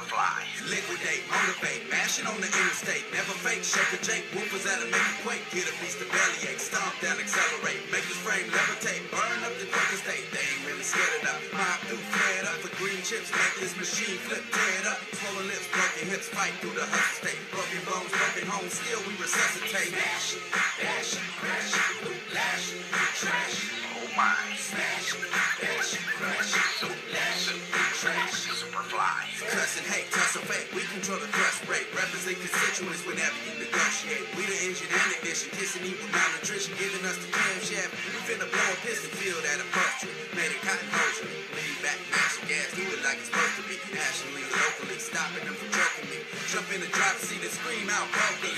Superfly. Liquidate, motivate, mashing on the interstate. Never fake, shake a Jake. Woofers that'll make you quake. Get a piece of bellyache, stomp down, accelerate. Make this frame levitate, burn up the quicker state. They ain't really scared enough. Mob through, flared up for green chips. Make this machine flip, tear it up. Swollen lips, broken hips, fight through the hustle state. Broken bones, broken homes, still we resuscitate. Smash, dash, crash, loop, lash, trash. Oh my. Smash, dash, crash, loop, lash, trash. Superfly. Cuss and hate, tussle fate. We control the thrust rate. Represent constituents whenever you negotiate. We the engine and ignition. Kissing evil malnutrition. Giving us the camshaft. We finna blow a piston field at a poultry. Made it cotton hosiery. Lean back, mash gas. Do it like it's supposed to be. Nationally, locally. Stopping them from choking me. Jump in the drop seat and scream out vocally.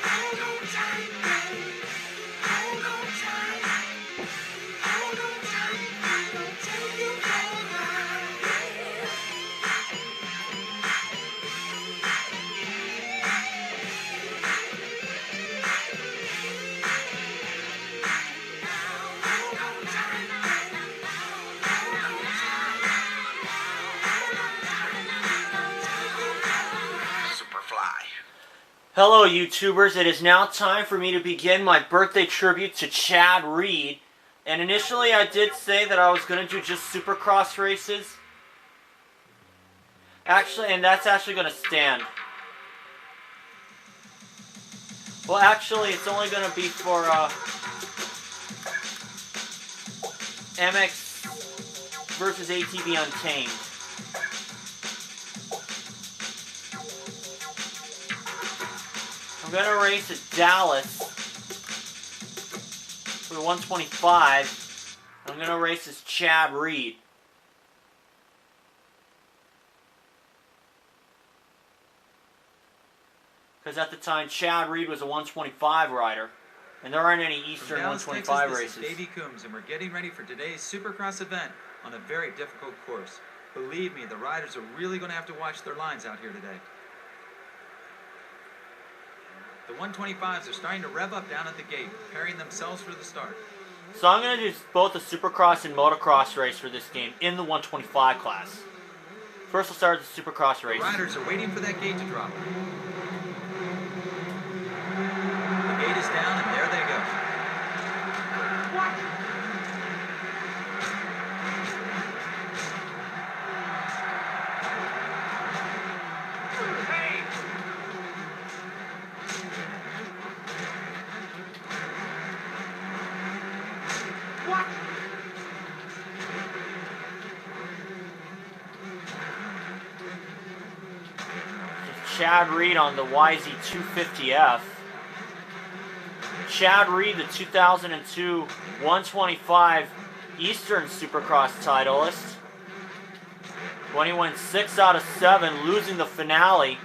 Hold on tight, baby. Hold on tight. Hold on tight. I'm gonna take you for a ride. Hello YouTubers, it is now time for me to begin my birthday tribute to Chad Reed. And initially I did say that I was going to do just Supercross races. Actually, and that's actually going to stand. Well actually it's only going to be for MX versus ATV Untamed. I'm going to race at Dallas for the 125. I'm going to race as Chad Reed. Because at the time, Chad Reed was a 125 rider. And there aren't any Eastern 125 races. This is Davey Coombs, and we're getting ready for today's Supercross event on a very difficult course. Believe me, the riders are really going to have to watch their lines out here today. The 125s are starting to rev up down at the gate, preparing themselves for the start. So I'm going to do both the Supercross and Motocross race for this game in the 125 class. First we'll start with the Supercross race. The riders are waiting for that gate to drop. The gate is down and there they go. Chad Reed on the YZ250F. Chad Reed, the 2002 125 Eastern Supercross titleist. When he went 6 out of 7, losing the finale.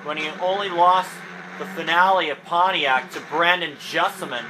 When he only lost the finale at Pontiac to Brandon Jessamine.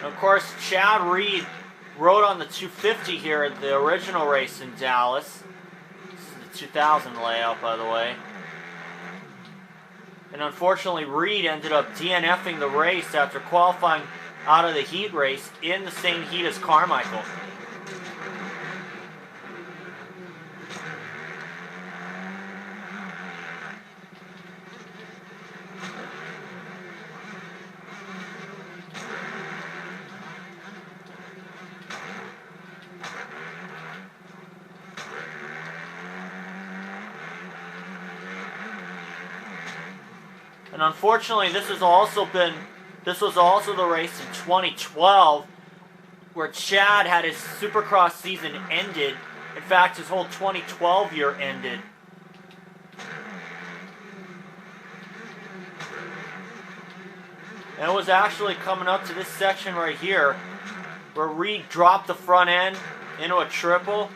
Of course, Chad Reed rode on the 250 here at the original race in Dallas. This is the 2000 layout, by the way. And unfortunately, Reed ended up DNFing the race after qualifying out of the heat race in the same heat as Carmichael. And unfortunately, this was also the race in 2012 where Chad had his Supercross season ended. In fact, his whole 2012 year ended. And it was actually coming up to this section right here where Reed dropped the front end into a triple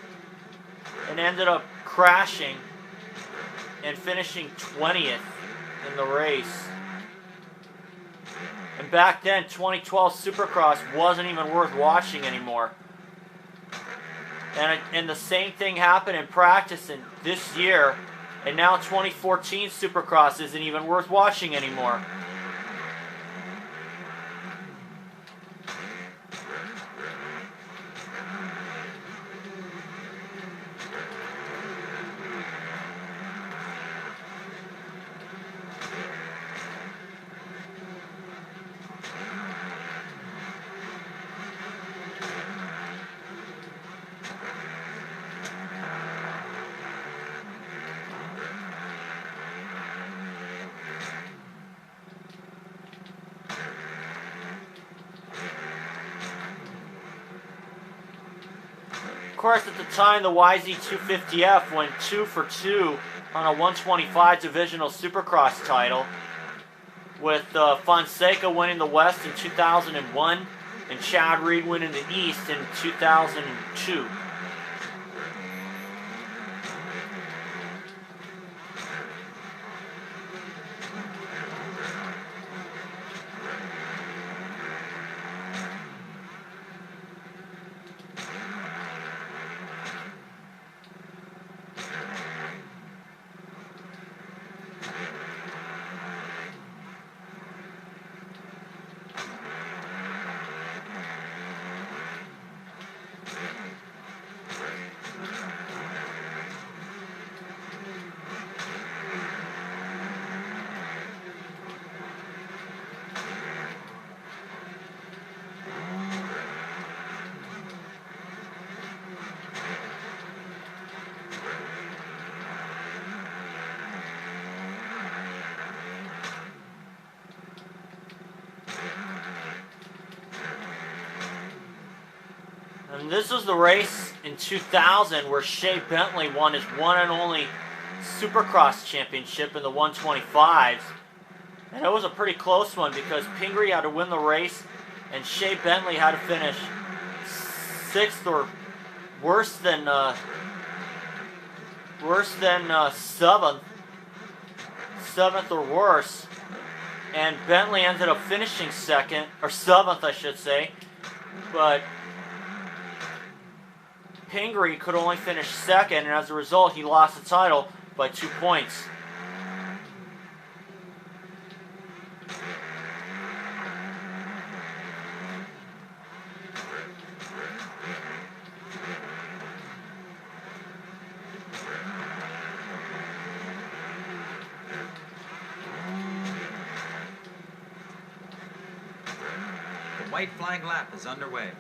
and ended up crashing and finishing 20th in the race. And back then, 2012 Supercross wasn't even worth watching anymore. And the same thing happened in practice in this year, and now 2014 Supercross isn't even worth watching anymore. Of course, at the time, the YZ250F went 2 for 2 on a 125 divisional Supercross title, with Fonseca winning the West in 2001 and Chad Reed winning the East in 2002. And this was the race in 2000 where Shea Bentley won his one and only Supercross championship in the 125s. And it was a pretty close one because Pingree had to win the race and Shea Bentley had to finish 6th or worse than 7th. 7th or worse. And Bentley ended up finishing 2nd, or 7th I should say. But Pingree could only finish 2nd, and as a result, he lost the title by 2 points. The white flag lap is underway.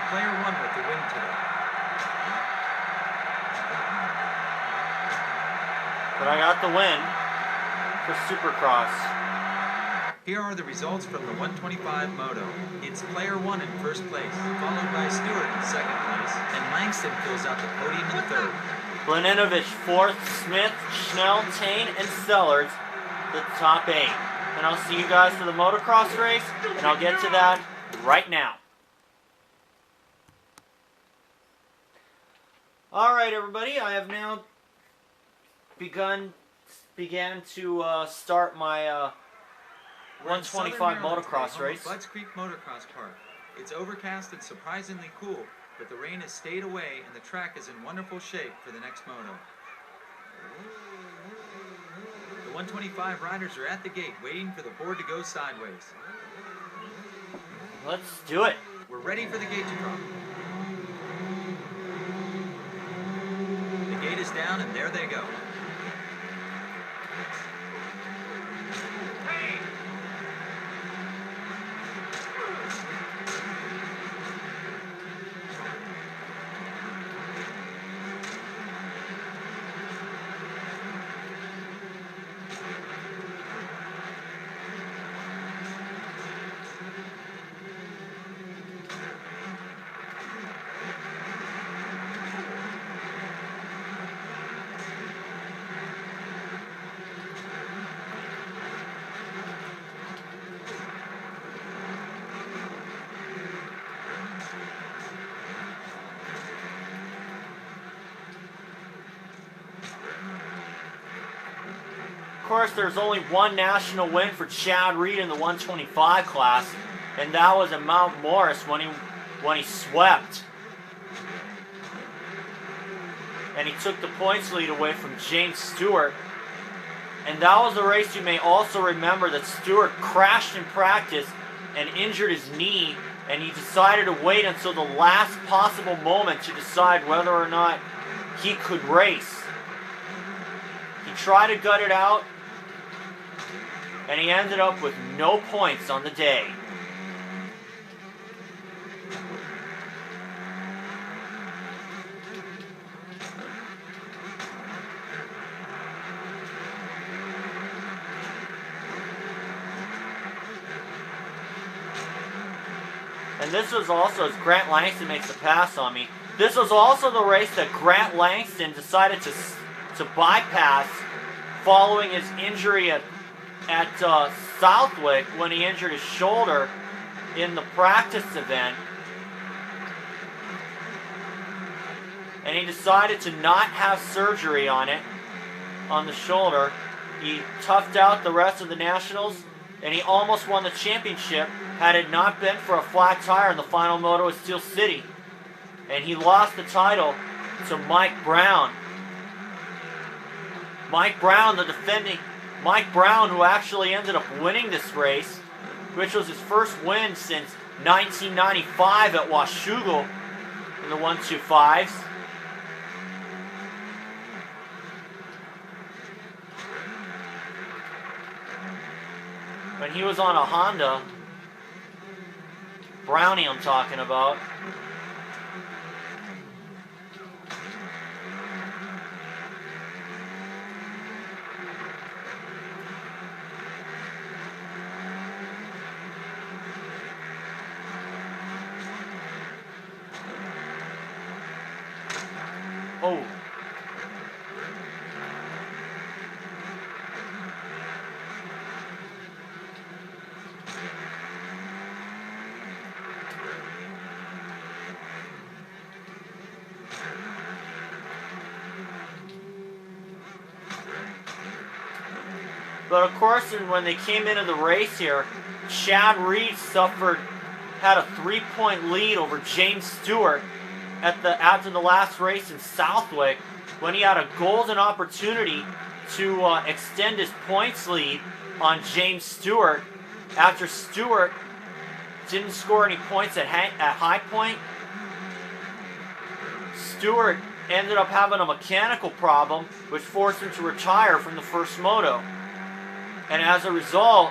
Player 1 with the win today. But I got the win for Supercross. Here are the results from the 125 Moto. It's player 1 in first place, followed by Stewart in second place, and Langston fills out the podium in third. Blaninovich fourth, Smith, Schnell, Tane, and Sellers the top 8. And I'll see you guys for the motocross race, and I'll get to that right now. Alright everybody, I have now began to start my 125 motocross race. Budds Creek Motocross Park. It's overcast and surprisingly cool, but the rain has stayed away and the track is in wonderful shape for the next moto. The 125 riders are at the gate waiting for the board to go sideways. Let's do it. We're ready for the gate to drop. The gate is down and there they go. Of course, there's only one national win for Chad Reed in the 125 class, and that was at Mount Morris when he swept. And he took the points lead away from James Stewart. And that was a race you may also remember that Stewart crashed in practice and injured his knee, and he decided to wait until the last possible moment to decide whether or not he could race. He tried to gut it out, and he ended up with no points on the day. And this was also, as Grant Langston makes a pass on me, this was also the race that Grant Langston decided to bypass following his injury at Southwick when he injured his shoulder in the practice event. And he decided to not have surgery on it, on the shoulder. He toughed out the rest of the Nationals, and he almost won the championship had it not been for a flat tire in the final moto at Steel City. And he lost the title to Mike Brown. Mike Brown, Mike Brown, who actually ended up winning this race, which was his first win since 1995 at Washougal in the 125s. When he was on a Honda, Brownie I'm talking about. Oh. But of course, when they came into the race here, Chad Reed had a 3-point lead over James Stewart after the last race in Southwick, when he had a golden opportunity to extend his points lead on James Stewart after Stewart didn't score any points at High Point. Stewart ended up having a mechanical problem, which forced him to retire from the first moto. And as a result,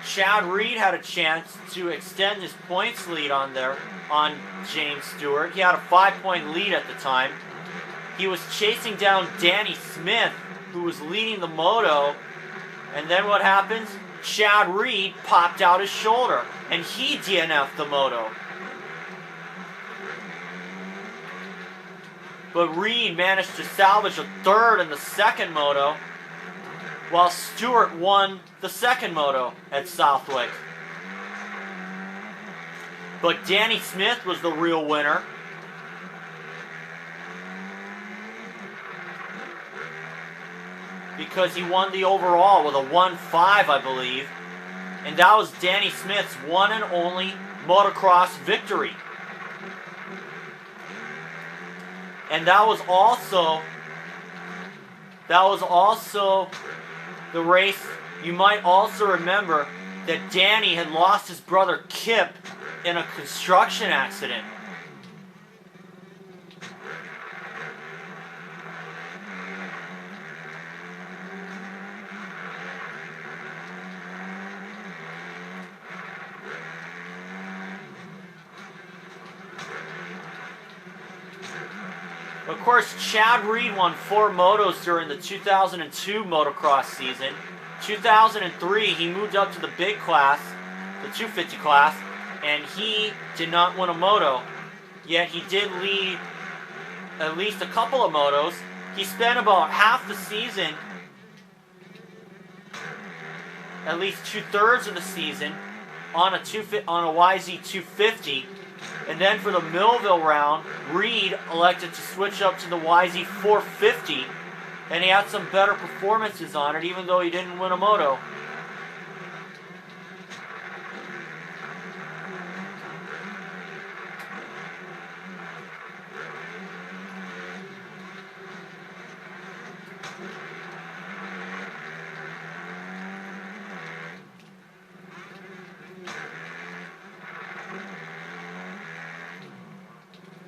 Chad Reed had a chance to extend his points lead on James Stewart. He had a 5-point lead at the time. He was chasing down Danny Smith who was leading the moto. And then what happens? Chad Reed popped out his shoulder, and he DNF'd the moto. But Reed managed to salvage a third in the second moto, while Stewart won the second moto at Southwick. But Danny Smith was the real winner. Because he won the overall with a 1-5, I believe. And that was Danny Smith's one and only motocross victory. And that was also the race. You might also remember that Danny had lost his brother Kip in a construction accident. Of course, Chad Reed won 4 motos during the 2002 motocross season. 2003, he moved up to the big class, the 250 class, and he did not win a moto. Yet he did lead at least a couple of motos. He spent about half the season, at least 2/3 of the season, on a YZ 250. And then for the Millville round, Reed elected to switch up to the YZ 450, and he had some better performances on it, even though he didn't win a moto.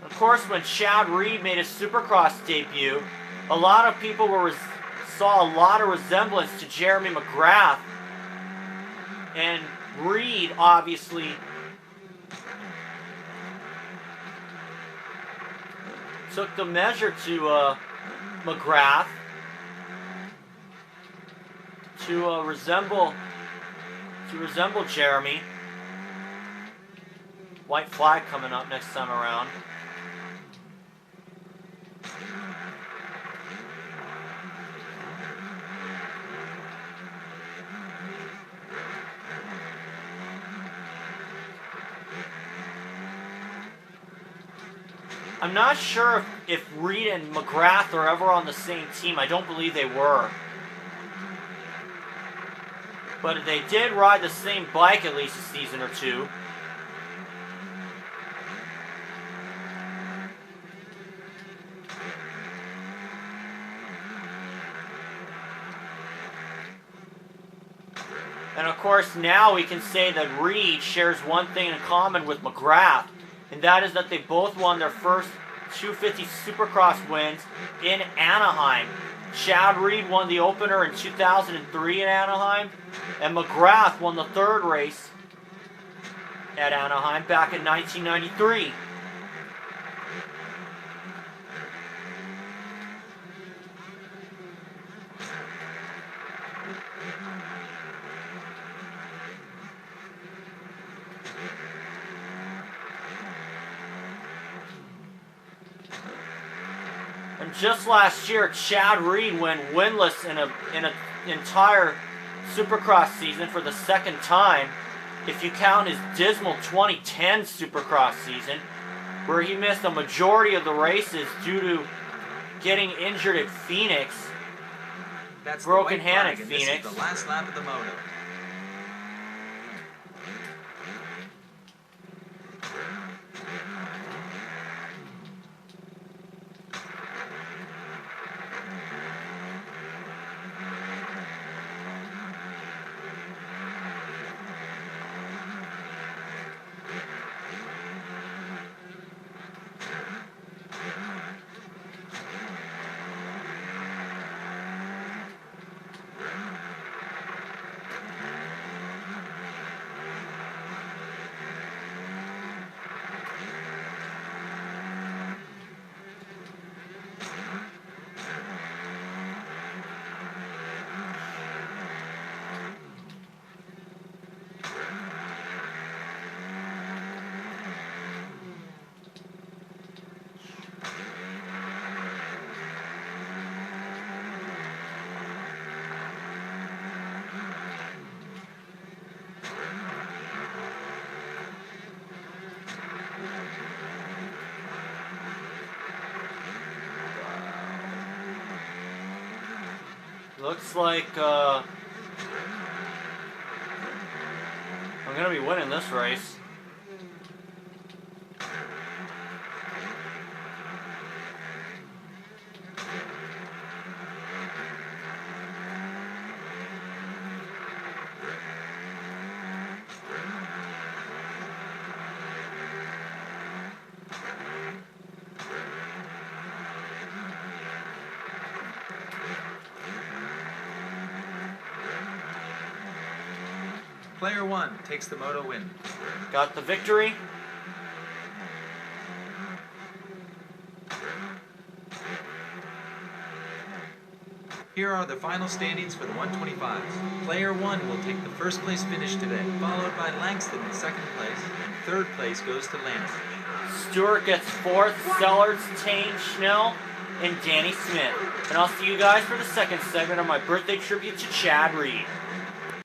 Of course, when Chad Reed made his Supercross debut, a lot of people saw a lot of resemblance to Jeremy McGrath. And Reed, obviously, took the measure to McGrath to resemble Jeremy. White flag coming up next time around. I'm not sure if Reed and McGrath are ever on the same team. I don't believe they were. But they did ride the same bike at least a season or two. And of course, now we can say that Reed shares one thing in common with McGrath, and that is that they both won their first 250 Supercross wins in Anaheim. Chad Reed won the opener in 2003 in Anaheim, and McGrath won the third race at Anaheim back in 1993. And just last year, Chad Reed went winless in an entire Supercross season for the second time, if you count his dismal 2010 Supercross season, where he missed a majority of the races due to getting injured at Phoenix. That's broken the hand white at flag, and Phoenix. This is the last lap of the moto. Looks like I'm gonna be winning this race. Player 1 takes the moto win. Got the victory. Here are the final standings for the 125s. Player 1 will take the first place finish today, followed by Langston in second place, and third place goes to Lance. Stewart gets fourth, Sellards, Tane, Schnell, and Danny Smith. And I'll see you guys for the second segment of my birthday tribute to Chad Reed.